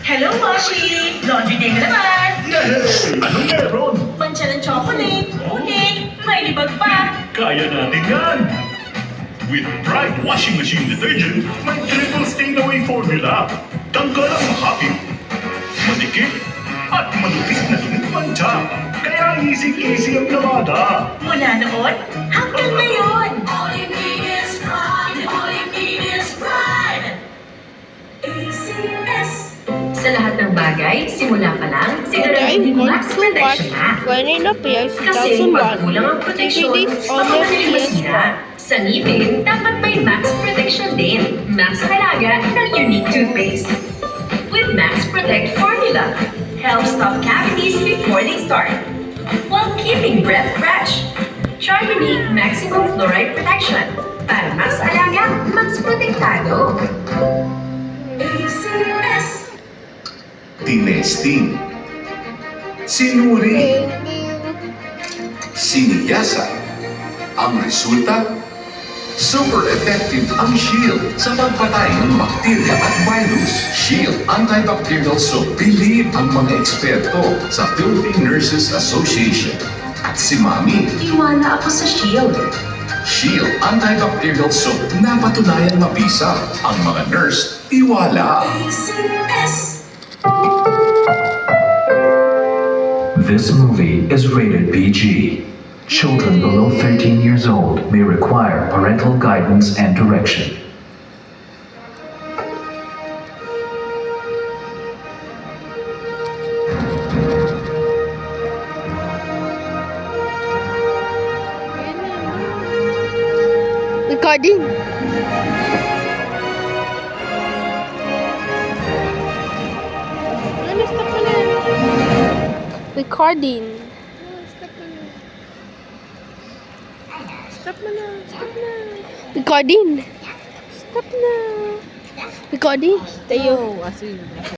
Hello, Washi! Laundry day na naman! Yay! Anong meron? Mancha ng chocolate, unik, may libag pa. Kaya natin yan! With Pride Washing Machine Detergent, may triple stain-away formula. Tanggal ang mahapit, madikit, at malupit na dunit mancha. Kaya easy-easy ang lamada. Mula noon, hanggang ngayon. All you need is pride. All you need is pride. ACS. Sa lahat ng bagay, simula pa lang, Okay, siguraduhin going max to watch protection na. When Appears Kasi 2001. pag kulang ang proteksyon, 30 days on baka the madaling masira. Sa ngipin, dapat may max protection din. Max halaga ng unique toothpaste. With Max Protect formula, helps stop cavities before they start, while keeping breath fresh. Try unique maximum fluoride protection para mas alaga, mas protektado. ACS. Tinesting, sinuri, siniyasa. Ang resulta, super effective ang Shield sa pagpatay ng bakterya at virus. Shield Antibacterial Soap. Believe ang mga eksperto sa Philippine Nurses Association. At si Mami, Iwala ako sa Shield. Shield Antibacterial Soap. Napatunayan mabisa. Ang mga nurse, iwala. ACS. This movie is rated PG. Children below 13 years old may require parental guidance and direction. Recording. Ano, stop mo na. Recording. Stop mo na. Stop na. Recording. Stop na. Recording. Tayo.